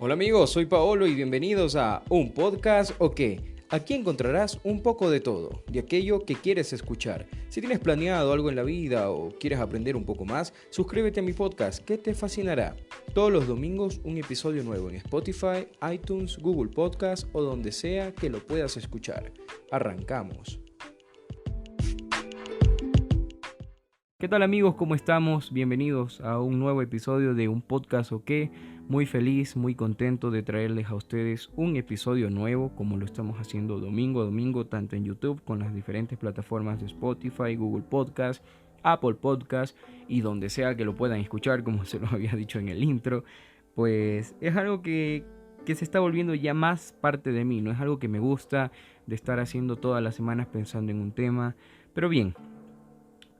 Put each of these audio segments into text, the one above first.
Hola amigos, soy Paolo y bienvenidos a Un Podcast o qué. Aquí encontrarás un poco de todo, de aquello que quieres escuchar. Si tienes planeado algo en la vida o quieres aprender un poco más, suscríbete a mi podcast que te fascinará. Todos los domingos un episodio nuevo en Spotify, iTunes, Google Podcast o donde sea que lo puedas escuchar. Arrancamos. ¿Qué tal amigos? ¿Cómo estamos? Bienvenidos a un nuevo episodio de Un Podcast o qué. Muy feliz, muy contento de traerles a ustedes un episodio nuevo como lo estamos haciendo domingo a domingo, tanto en YouTube con las diferentes plataformas de Spotify, Google Podcast, Apple Podcast y donde sea que lo puedan escuchar, como se lo había dicho en el intro. Pues es algo que se está volviendo ya más parte de mí, no es algo que me gusta de estar haciendo todas las semanas pensando en un tema, pero bien.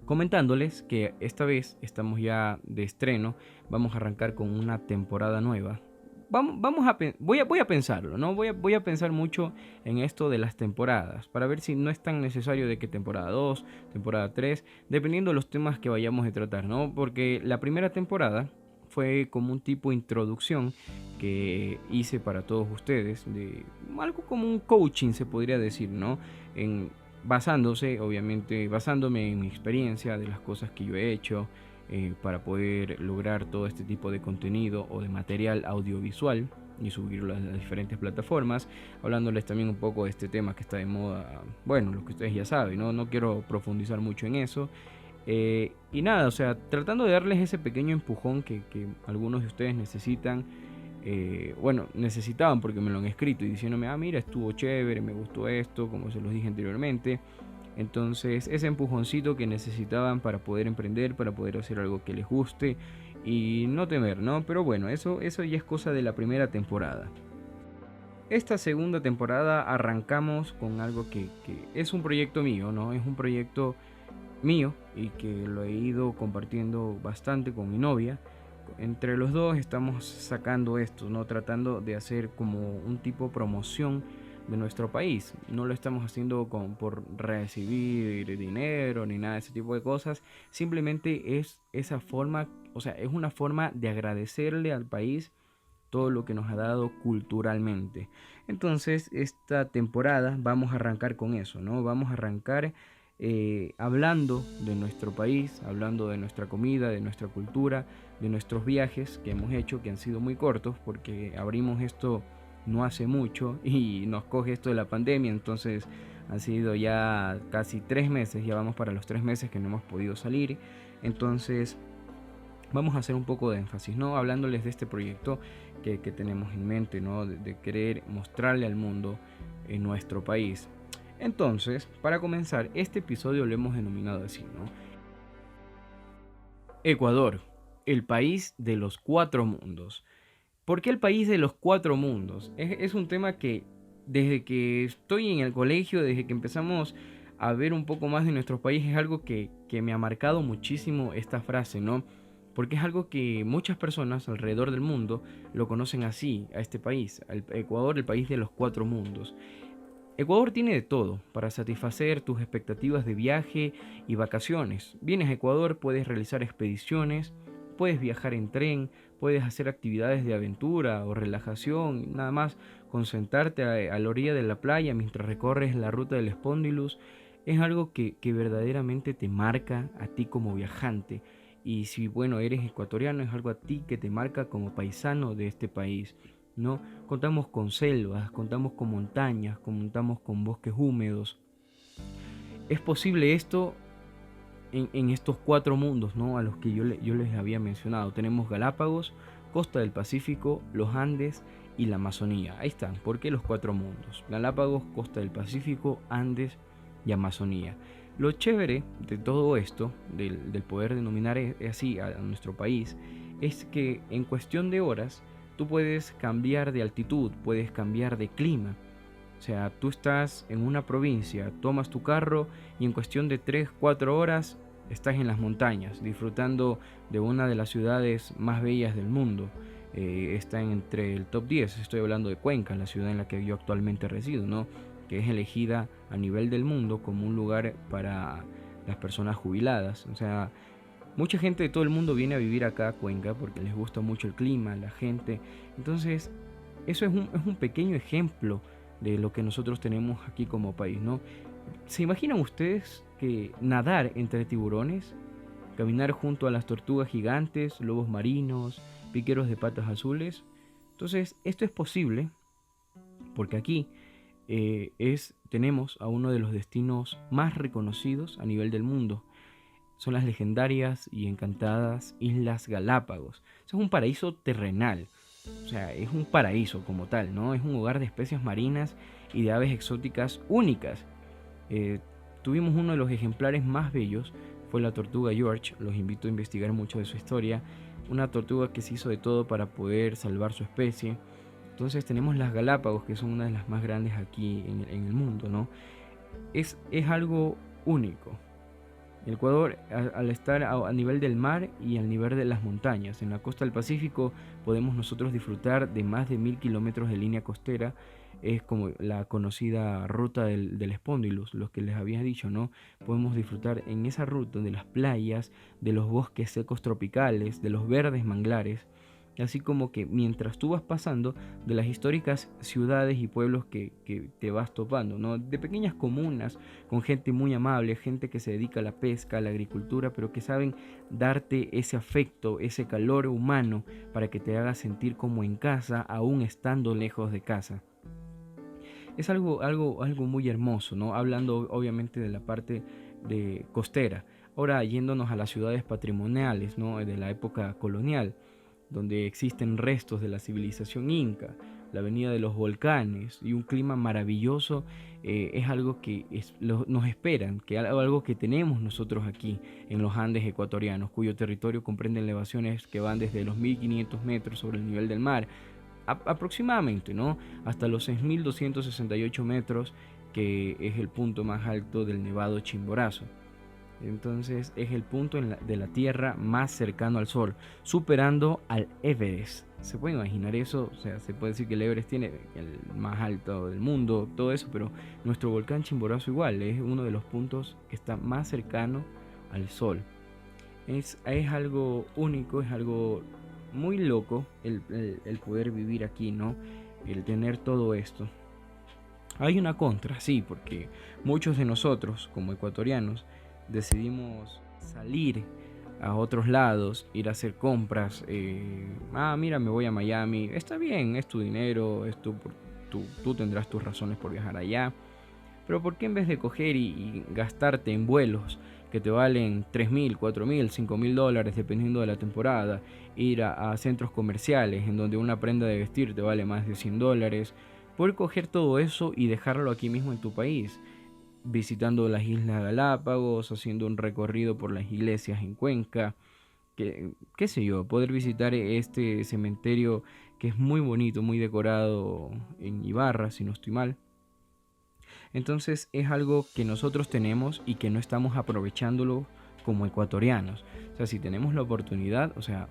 Comentándoles que esta vez estamos ya de estreno, vamos a arrancar con una temporada nueva. Voy a pensarlo, ¿no? Voy a pensar mucho en esto de las temporadas, para ver si no es tan necesario de que temporada 2, temporada 3, dependiendo de los temas que vayamos a tratar, ¿no? Porque la primera temporada fue como un tipo de introducción que hice para todos ustedes, de algo como un coaching se podría decir, ¿no? Basándome en mi experiencia de las cosas que yo he hecho para poder lograr todo este tipo de contenido o de material audiovisual y subirlo a las diferentes plataformas, hablándoles también un poco de este tema que está de moda, bueno, lo que ustedes ya saben, no quiero profundizar mucho en eso. Y nada, o sea, tratando de darles ese pequeño empujón que algunos de ustedes necesitan. Necesitaban porque me lo han escrito y diciéndome, mira, estuvo chévere, me gustó esto, como se los dije anteriormente. Entonces, ese empujoncito que necesitaban para poder emprender, para poder hacer algo que les guste y no temer, ¿no? Pero bueno, eso ya es cosa de la primera temporada. Esta segunda temporada arrancamos con algo que es un proyecto mío, ¿no? Es un proyecto mío y que lo he ido compartiendo bastante con mi novia. Entre los dos estamos sacando esto, ¿no? Tratando de hacer como un tipo de promoción de nuestro país. No lo estamos haciendo por recibir dinero ni nada de ese tipo de cosas. Simplemente es esa forma, o sea, es una forma de agradecerle al país todo lo que nos ha dado culturalmente. Entonces, esta temporada vamos a arrancar con eso, ¿no? Vamos a arrancar hablando de nuestro país, hablando de nuestra comida, de nuestra cultura, de nuestros viajes que hemos hecho, que han sido muy cortos, porque abrimos esto no hace mucho y nos coge esto de la pandemia, entonces han sido ya casi 3 meses, ya vamos para los 3 meses que no hemos podido salir, entonces vamos a hacer un poco de énfasis, ¿no? Hablándoles de este proyecto que tenemos en mente, ¿no? De querer mostrarle al mundo en nuestro país. Entonces, para comenzar, este episodio lo hemos denominado así, ¿no? Ecuador, el país de los 4 mundos. ¿Por qué el país de los 4 mundos? Es un tema que desde que estoy en el colegio, desde que empezamos a ver un poco más de nuestro país, es algo que me ha marcado muchísimo esta frase, ¿no? Porque es algo que muchas personas alrededor del mundo lo conocen así, a este país, al Ecuador, el país de los 4 mundos. Ecuador tiene de todo para satisfacer tus expectativas de viaje y vacaciones. Vienes a Ecuador, puedes realizar expediciones, puedes viajar en tren, puedes hacer actividades de aventura o relajación, nada más concentrarte a la orilla de la playa mientras recorres la ruta del Spondylus. Es algo que verdaderamente te marca a ti como viajante. Y si bueno, eres ecuatoriano, es algo a ti que te marca como paisano de este país. ¿No? Contamos con selvas, contamos con montañas, contamos con bosques húmedos. Es posible esto en estos 4 mundos, ¿no? A los que yo les había mencionado. Tenemos Galápagos, Costa del Pacífico, los Andes y la Amazonía. Ahí están, ¿por qué los 4 mundos? Galápagos, Costa del Pacífico, Andes y Amazonía. Lo chévere de todo esto, del poder denominar así a nuestro país, es que en cuestión de horas tú puedes cambiar de altitud, puedes cambiar de clima. O sea, tú estás en una provincia, tomas tu carro y en cuestión de 3-4 horas estás en las montañas, disfrutando de una de las ciudades más bellas del mundo. Está entre el top 10, estoy hablando de Cuenca, la ciudad en la que yo actualmente resido, ¿no? Que es elegida a nivel del mundo como un lugar para las personas jubiladas. O sea, mucha gente de todo el mundo viene a vivir acá a Cuenca porque les gusta mucho el clima, la gente. Entonces, eso es un pequeño ejemplo de lo que nosotros tenemos aquí como país, ¿no? ¿Se imaginan ustedes que nadar entre tiburones, caminar junto a las tortugas gigantes, lobos marinos, piqueros de patas azules? Entonces, esto es posible porque aquí tenemos a uno de los destinos más reconocidos a nivel del mundo. Son las legendarias y encantadas Islas Galápagos. Es un paraíso terrenal, o sea, es un paraíso como tal, ¿no? Es un hogar de especies marinas y de aves exóticas únicas. Eh, Tuvimos uno de los ejemplares más bellos, fue la tortuga George. Los invito a investigar mucho de su historia. Una tortuga que se hizo de todo para poder salvar su especie. Entonces tenemos las Galápagos, que son una de las más grandes aquí en el mundo, ¿no? Es algo único. El Ecuador, al estar a nivel del mar y al nivel de las montañas, en la costa del Pacífico podemos nosotros disfrutar de más de 1000 kilómetros de línea costera. Es como la conocida ruta del Spondylus, los que les había dicho, ¿no? Podemos disfrutar en esa ruta de las playas, de los bosques secos tropicales, de los verdes manglares, así como que mientras tú vas pasando de las históricas ciudades y pueblos que te vas topando, ¿no? De pequeñas comunas con gente muy amable, gente que se dedica a la pesca, a la agricultura, pero que saben darte ese afecto, ese calor humano para que te haga sentir como en casa, aún estando lejos de casa. Es algo muy hermoso, ¿no? Hablando obviamente de la parte de costera. Ahora yéndonos a las ciudades patrimoniales, ¿no? De la época colonial, donde existen restos de la civilización inca, la avenida de los volcanes y un clima maravilloso. Es algo que nos esperan, que algo que tenemos nosotros aquí en los Andes ecuatorianos, cuyo territorio comprende elevaciones que van desde los 1500 metros sobre el nivel del mar, aproximadamente, ¿no? Hasta los 6268 metros, que es el punto más alto del Nevado Chimborazo. Entonces es el punto de la Tierra más cercano al Sol, superando al Everest. ¿Se puede imaginar eso? O sea, se puede decir que el Everest tiene el más alto del mundo, todo eso, pero nuestro volcán Chimborazo igual, es uno de los puntos que está más cercano al Sol. Es algo único, es algo muy loco el poder vivir aquí, ¿no? El tener todo esto. Hay una contra, sí, porque muchos de nosotros, como ecuatorianos, decidimos salir a otros lados, ir a hacer compras. Mira, me voy a Miami. Está bien, es tu dinero, tú tendrás tus razones por viajar allá. Pero ¿por qué en vez de coger y gastarte en vuelos que te valen 3.000, 4.000, 5.000 dólares dependiendo de la temporada, ir a centros comerciales en donde una prenda de vestir te vale más de 100 dólares, poder coger todo eso y dejarlo aquí mismo en tu país? Visitando las Islas Galápagos, haciendo un recorrido por las iglesias en Cuenca, qué sé yo, poder visitar este cementerio que es muy bonito, muy decorado en Ibarra, si no estoy mal. Entonces es algo que nosotros tenemos y que no estamos aprovechándolo como ecuatorianos. O sea, si tenemos la oportunidad, o sea,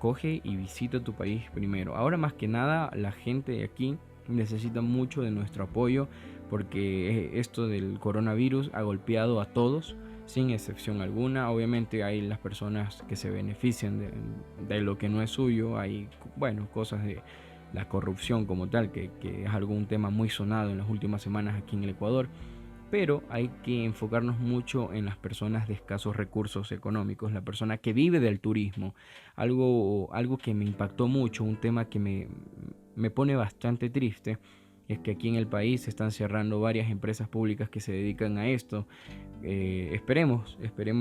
coge y visita tu país primero. Ahora más que nada, la gente de aquí necesita mucho de nuestro apoyo porque esto del coronavirus ha golpeado a todos sin excepción alguna. Obviamente hay las personas que se benefician de lo que no es suyo. Hay, bueno, cosas de la corrupción como tal, que es algún tema muy sonado en las últimas semanas aquí en el Ecuador. Pero hay que enfocarnos mucho en las personas de escasos recursos económicos, la persona que vive del turismo. Algo que me impactó mucho, un tema que me pone bastante triste, es que aquí en el país se están cerrando varias empresas públicas que se dedican a esto. Esperemos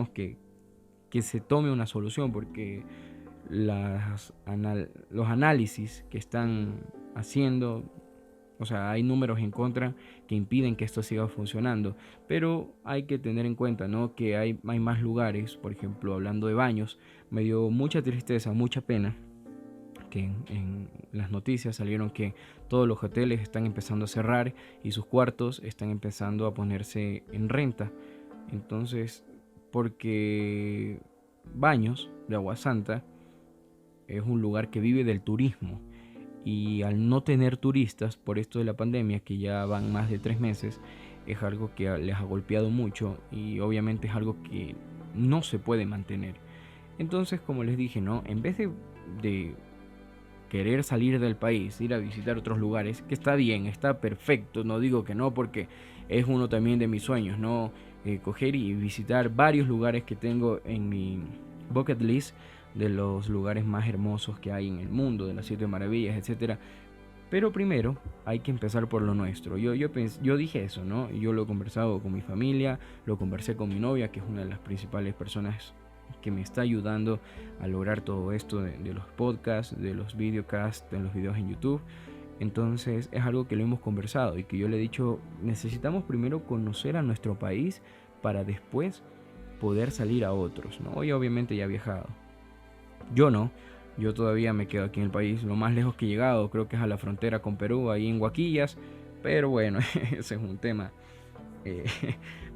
que se tome una solución, porque los análisis que están haciendo, o sea, hay números en contra que impiden que esto siga funcionando, pero hay que tener en cuenta, ¿no? Que hay más lugares. Por ejemplo, hablando de baños, me dio mucha tristeza, mucha pena que en las noticias salieron que todos los hoteles están empezando a cerrar y sus cuartos están empezando a ponerse en renta. Entonces, porque Baños de Agua Santa es un lugar que vive del turismo, y al no tener turistas por esto de la pandemia, que ya van más de 3 meses, es algo que les ha golpeado mucho y obviamente es algo que no se puede mantener. Entonces, como les dije, ¿no? En vez de querer salir del país, ir a visitar otros lugares, que está bien, está perfecto, no digo que no, porque es uno también de mis sueños, ¿no? Coger y visitar varios lugares que tengo en mi bucket list de los lugares más hermosos que hay en el mundo, de las 7 maravillas, etcétera. Pero primero hay que empezar por lo nuestro. Yo dije eso, ¿no? Yo lo he conversado con mi familia, lo conversé con mi novia, que es una de las principales personas que me está ayudando a lograr todo esto de los podcasts, de los videocasts, de los videos en YouTube. Entonces es algo que lo hemos conversado y que yo le he dicho, necesitamos primero conocer a nuestro país para después poder salir a otros, ¿no? Y obviamente ya he viajado. Yo no, yo todavía me quedo aquí en el país. Lo más lejos que he llegado creo que es a la frontera con Perú, ahí en Huaquillas. Pero bueno, ese es un tema eh,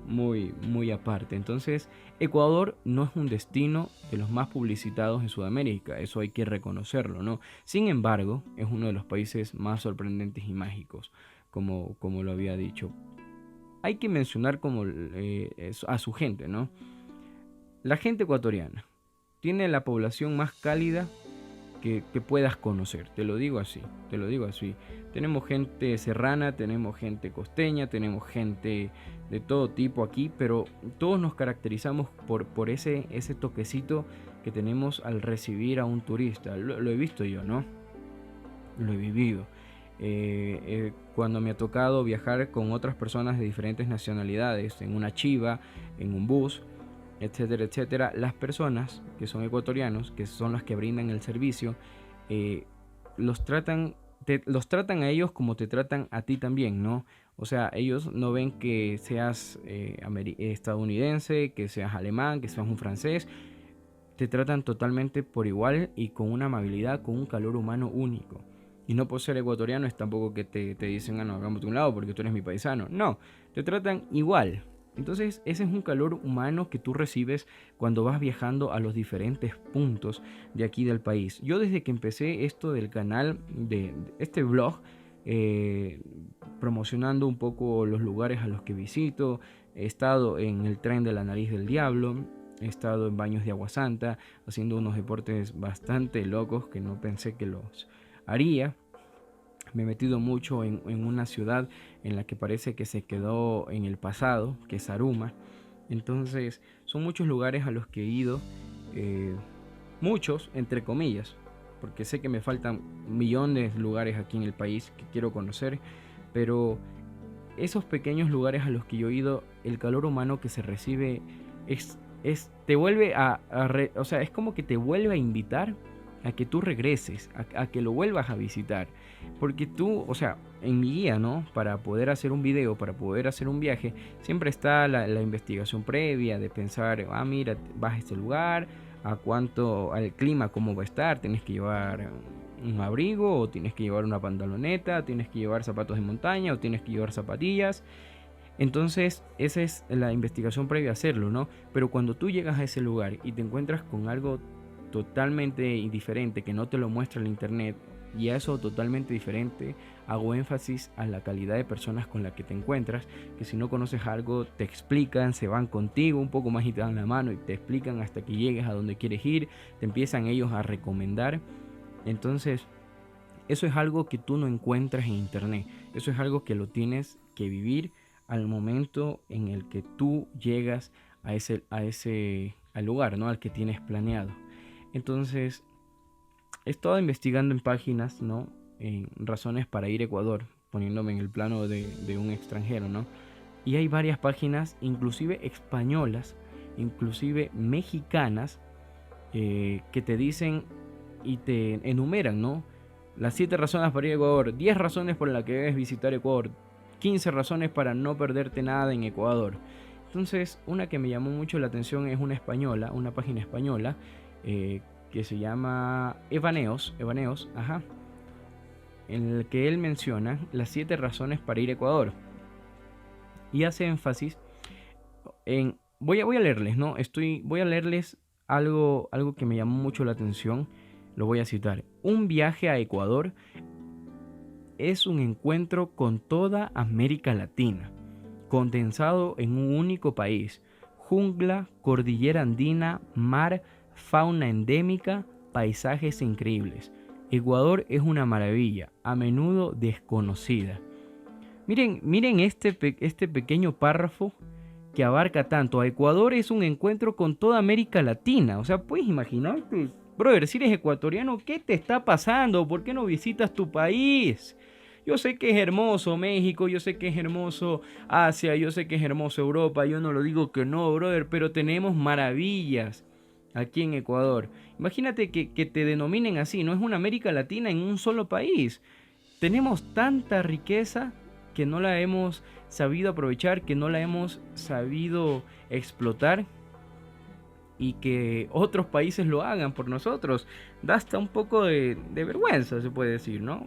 muy aparte. Entonces, Ecuador no es un destino de los más publicitados en Sudamérica, eso hay que reconocerlo, ¿no? Sin embargo, es uno de los países más sorprendentes y mágicos, como lo había dicho. Hay que mencionar a su gente, ¿no? La gente ecuatoriana tiene la población más cálida que puedas conocer, te lo digo así, te lo digo así. Tenemos gente serrana, tenemos gente costeña, tenemos gente de todo tipo aquí, pero todos nos caracterizamos por ese toquecito que tenemos al recibir a un turista. Lo he visto yo, ¿no? Lo he vivido. Cuando me ha tocado viajar con otras personas de diferentes nacionalidades, en una chiva, en un bus, etcétera, etcétera, las personas que son ecuatorianos, que son las que brindan el servicio, eh, los tratan, los tratan a ellos como te tratan a ti también, ¿no? O sea, ellos no ven que seas estadounidense, que seas alemán, que seas un francés, te tratan totalmente por igual y con una amabilidad, con un calor humano único. Y no por ser ecuatoriano es tampoco que te dicen, ah, no, hagamos de un lado porque tú eres mi paisano. No, te tratan igual. Entonces ese es un calor humano que tú recibes cuando vas viajando a los diferentes puntos de aquí del país. Yo desde que empecé esto del canal, de este vlog, eh, promocionando un poco los lugares a los que visito, he estado en el tren de la nariz del diablo, he estado en baños de agua santa, haciendo unos deportes bastante locos que no pensé que los haría. Me he metido mucho en una ciudad en la que parece que se quedó en el pasado, que es Aruma. Entonces, son muchos lugares a los que he ido, eh, muchos, entre comillas, porque sé que me faltan millones de lugares aquí en el país que quiero conocer, pero esos pequeños lugares a los que yo he ido, el calor humano que se recibe te vuelve o sea, es como que te vuelve a invitar a que tú regreses, a que lo vuelvas a visitar. Porque tú, o sea, en mi guía, ¿no? Para poder hacer un video, para poder hacer un viaje, siempre está la investigación previa de pensar, ah, mira, vas a este lugar, a cuánto, al clima, cómo va a estar, tienes que llevar un abrigo, o tienes que llevar una pantaloneta, tienes que llevar zapatos de montaña, o tienes que llevar zapatillas. Entonces, esa es la investigación previa a hacerlo, ¿no? Pero cuando tú llegas a ese lugar y te encuentras con algo totalmente diferente que no te lo muestra el internet, y a eso totalmente diferente hago énfasis a la calidad de personas con la que te encuentras, que si no conoces algo te explican, se van contigo un poco más y te dan la mano y te explican hasta que llegues a donde quieres ir, te empiezan ellos a recomendar. Entonces, eso es algo que tú no encuentras en internet, eso es algo que lo tienes que vivir al momento en el que tú llegas al lugar, ¿no? Al que tienes planeado. Entonces, he estado investigando en páginas, ¿no? En razones para ir a Ecuador, poniéndome en el plano de un extranjero, ¿no? Y hay varias páginas, inclusive españolas, inclusive mexicanas, que te dicen y te enumeran, ¿no? Las 7 razones para ir a Ecuador, 10 razones por las que debes visitar Ecuador, 15 razones para no perderte nada en Ecuador. Entonces, una que me llamó mucho la atención es una española, una página española, que se llama Evaneos, ajá, en el que él menciona las 7 razones para ir a Ecuador. Y hace énfasis en... Voy a leerles, ¿no? Voy a leerles algo que me llamó mucho la atención. Lo voy a citar. Un viaje a Ecuador es un encuentro con toda América Latina, condensado en un único país. Jungla, cordillera andina, mar, fauna endémica, paisajes increíbles. Ecuador es una maravilla, a menudo desconocida. Miren este pequeño párrafo que abarca tanto. A Ecuador es un encuentro con toda América Latina. O sea, puedes imaginarte, brother, si eres ecuatoriano, ¿qué te está pasando? ¿Por qué no visitas tu país? Yo sé que es hermoso México, yo sé que es hermoso Asia, yo sé que es hermoso Europa, yo no lo digo que no, brother, pero tenemos maravillas aquí en Ecuador. Imagínate que te denominen así, no es una América Latina en un solo país. Tenemos tanta riqueza que no la hemos sabido aprovechar, que no la hemos sabido explotar y que otros países lo hagan por nosotros. Da hasta un poco de vergüenza, se puede decir, ¿no?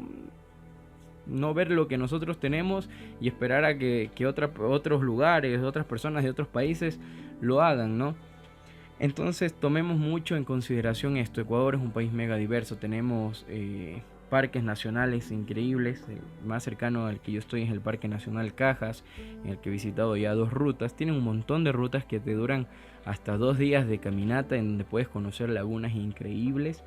No ver lo que nosotros tenemos y esperar a que otros lugares, otras personas de otros países lo hagan, ¿no? Entonces tomemos mucho en consideración esto. Ecuador es un país mega diverso. Tenemos parques nacionales increíbles. El más cercano al que yo estoy es el Parque Nacional Cajas, en el que he visitado ya 2 rutas. Tienen un montón de rutas que te duran hasta 2 días de caminata, en donde puedes conocer lagunas increíbles.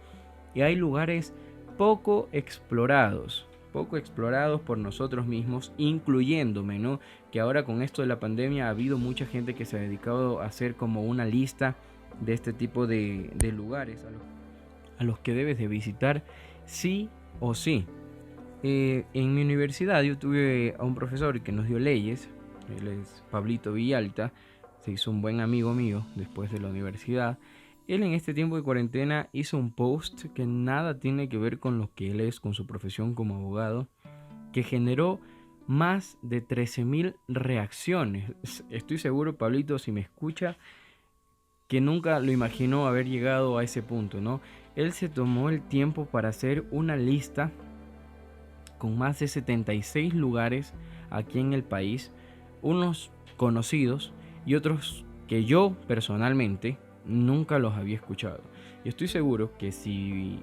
Y hay lugares poco explorados. Poco explorados por nosotros mismos, incluyéndome, ¿no? Que ahora con esto de la pandemia ha habido mucha gente que se ha dedicado a hacer como una lista de este tipo de lugares a los que debes de visitar sí o sí. En mi universidad yo tuve a un profesor que nos dio leyes, él es Pablito Villalta, se hizo un buen amigo mío después de la universidad. Él en este tiempo de cuarentena hizo un post que nada tiene que ver con lo que él es, con su profesión como abogado, que generó más de 13.000 reacciones. Estoy seguro, Pablito, si me escucha, que nunca lo imaginó haber llegado a ese punto, ¿no? Él se tomó el tiempo para hacer una lista con más de 76 lugares aquí en el país, unos conocidos y otros que yo personalmente nunca los había escuchado. Y estoy seguro que si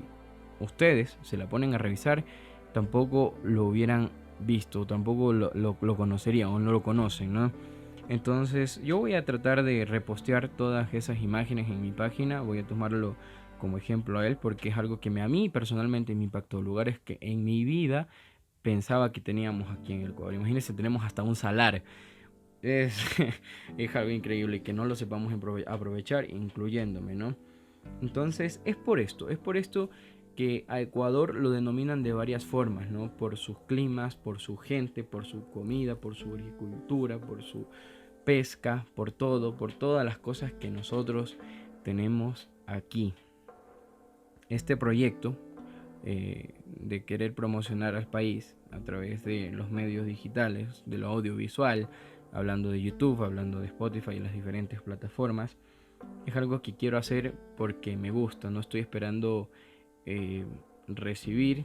ustedes se la ponen a revisar, tampoco lo hubieran visto, tampoco lo conocerían o no lo conocen, ¿no? Entonces yo voy a tratar de repostear todas esas imágenes en mi página, voy a tomarlo como ejemplo a él porque es algo que a mí personalmente me impactó, lugares que en mi vida pensaba que teníamos aquí en el Ecuador. Imagínense, tenemos hasta un salar. Es, es algo increíble que no lo sepamos aprovechar, incluyéndome, ¿no? Entonces es por esto que a Ecuador lo denominan de varias formas, ¿no? Por sus climas, por su gente, por su comida, por su agricultura, por su pesca, por todo, por todas las cosas que nosotros tenemos aquí. Este proyecto de querer promocionar al país a través de los medios digitales, de lo audiovisual, hablando de YouTube, hablando de Spotify y las diferentes plataformas, es algo que quiero hacer porque me gusta, no estoy esperando recibir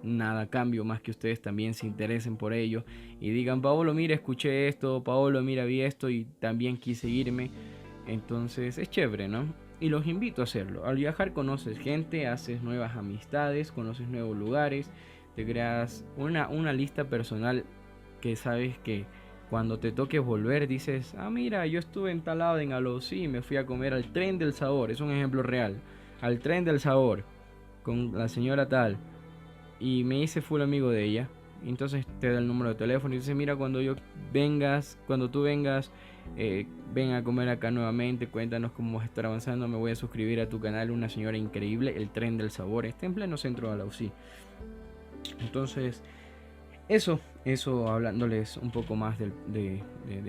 nada a cambio más que ustedes también se interesen por ello y digan, Paolo, mira, escuché esto, Paolo, mira, vi esto y también quise irme. Entonces es chévere, ¿no? Y los invito a hacerlo. Al viajar conoces gente, haces nuevas amistades, conoces nuevos lugares, te creas una lista personal que sabes que cuando te toque volver dices, ah, mira, yo estuve en tal lado en Alosí, me fui a comer al Tren del Sabor, es un ejemplo real, al Tren del Sabor con la señora tal y me hice full amigo de ella. Entonces te da el número de teléfono y dice, mira, cuando tú vengas, ven a comer acá nuevamente, cuéntanos cómo vas a estar avanzando, me voy a suscribir a tu canal, una señora increíble, el Tren del Sabor, está en pleno centro de Alausí. Entonces, eso hablándoles un poco más de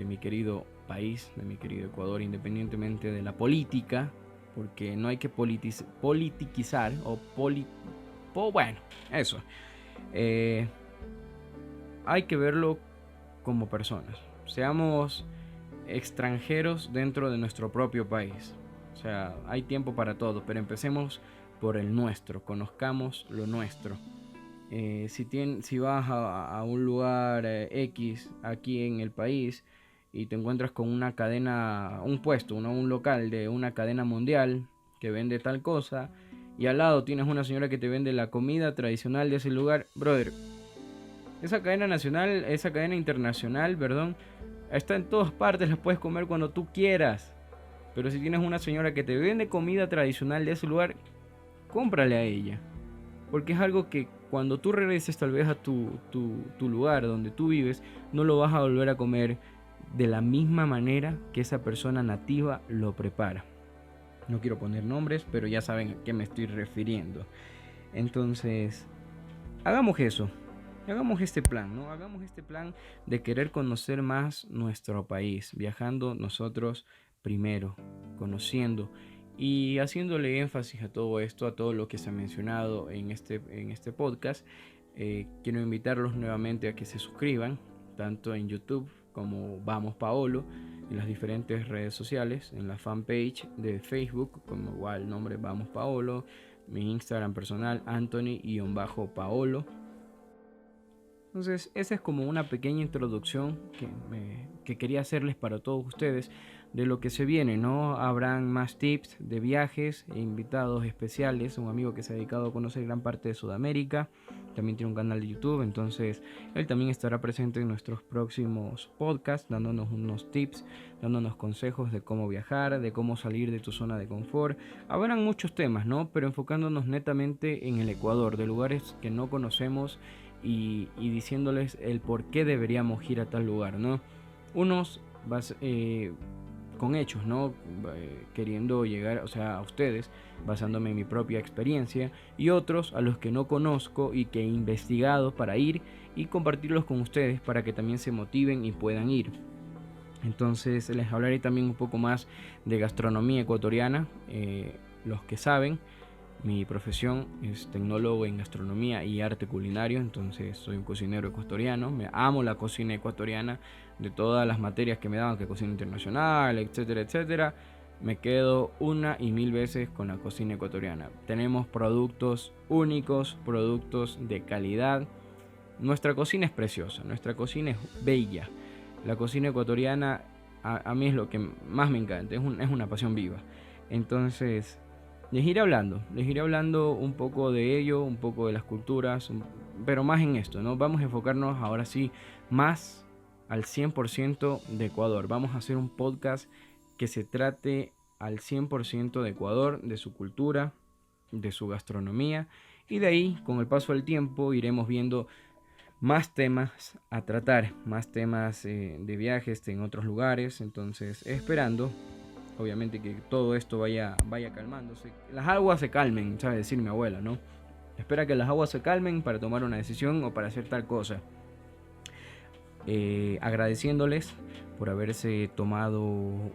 mi querido país, de mi querido Ecuador, independientemente de la política, porque no hay que politiquizar bueno, eso. Eh, hay que verlo como personas. Seamos extranjeros dentro de nuestro propio país. O sea, hay tiempo para todo, pero empecemos por el nuestro, conozcamos lo nuestro. Si vas a un lugar X aquí en el país y te encuentras con una cadena, un puesto, un local de una cadena mundial que vende tal cosa, y al lado tienes una señora que te vende la comida tradicional de ese lugar, brother, esa cadena internacional, perdón, está en todas partes, la puedes comer cuando tú quieras. Pero si tienes una señora que te vende comida tradicional de ese lugar, cómprale a ella. porque es algo que cuando tú regreses tal vez a tu lugar donde tú vives, no lo vas a volver a comer de la misma manera que esa persona nativa lo prepara. No quiero poner nombres, pero ya saben a qué me estoy refiriendo. Entonces, hagamos eso. Hagamos este plan, ¿no? Hagamos este plan de querer conocer más nuestro país, viajando nosotros primero, conociendo y haciéndole énfasis a todo esto, a todo lo que se ha mencionado en este podcast. Quiero invitarlos nuevamente a que se suscriban, tanto en YouTube como Vamos Paolo, en las diferentes redes sociales, en la fanpage de Facebook, como igual el nombre Vamos Paolo, mi Instagram personal, Anthony_Paolo. Entonces, esa es como una pequeña introducción que quería hacerles para todos ustedes de lo que se viene, ¿no? Habrán más tips de viajes e invitados especiales. Un amigo que se ha dedicado a conocer gran parte de Sudamérica, también tiene un canal de YouTube, entonces él también estará presente en nuestros próximos podcasts, dándonos unos tips, dándonos consejos de cómo viajar, de cómo salir de tu zona de confort. Habrán muchos temas, ¿no? Pero enfocándonos netamente en el Ecuador, de lugares que no conocemos, y diciéndoles el por qué deberíamos ir a tal lugar, ¿no? Unos con hechos, ¿no? Queriendo llegar, o sea, a ustedes, basándome en mi propia experiencia, y otros a los que no conozco y que he investigado para ir y compartirlos con ustedes para que también se motiven y puedan ir. Entonces les hablaré también un poco más de gastronomía ecuatoriana. Los que saben, mi profesión es tecnólogo en gastronomía y arte culinario, entonces soy un cocinero ecuatoriano. Me amo la cocina ecuatoriana, de todas las materias que me daban, que cocina internacional, etcétera, etcétera. Me quedo una y mil veces con la cocina ecuatoriana. Tenemos productos únicos, productos de calidad. Nuestra cocina es preciosa, nuestra cocina es bella. La cocina ecuatoriana a mí es lo que más me encanta, es una pasión viva. Entonces les iré hablando un poco de ello, un poco de las culturas, pero más en esto, ¿no? Vamos a enfocarnos ahora sí más al 100% de Ecuador. Vamos a hacer un podcast que se trate al 100% de Ecuador, de su cultura, de su gastronomía, y de ahí, con el paso del tiempo, iremos viendo más temas a tratar, más temas de viajes en otros lugares. Entonces, esperando obviamente que todo esto vaya calmándose. Las aguas se calmen, sabe decir mi abuela, ¿no? Espera que las aguas se calmen para tomar una decisión o para hacer tal cosa. Agradeciéndoles por haberse tomado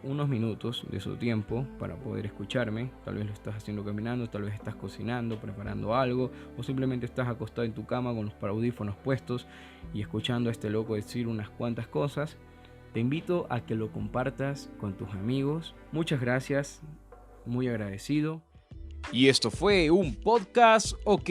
unos minutos de su tiempo para poder escucharme. Tal vez lo estás haciendo caminando, tal vez estás cocinando, preparando algo, o simplemente estás acostado en tu cama con los audífonos puestos y escuchando a este loco decir unas cuantas cosas. Te invito a que lo compartas con tus amigos. Muchas gracias, muy agradecido. Y esto fue un podcast OK.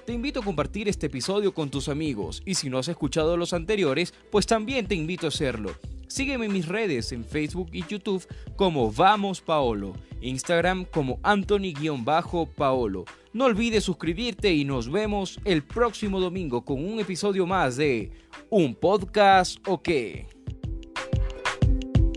Te invito a compartir este episodio con tus amigos. Y si no has escuchado los anteriores, pues también te invito a hacerlo. Sígueme en mis redes en Facebook y YouTube como Vamos Paolo, Instagram como Anthony_Paolo. No olvides suscribirte y nos vemos el próximo domingo con un episodio más de Un Podcast OK.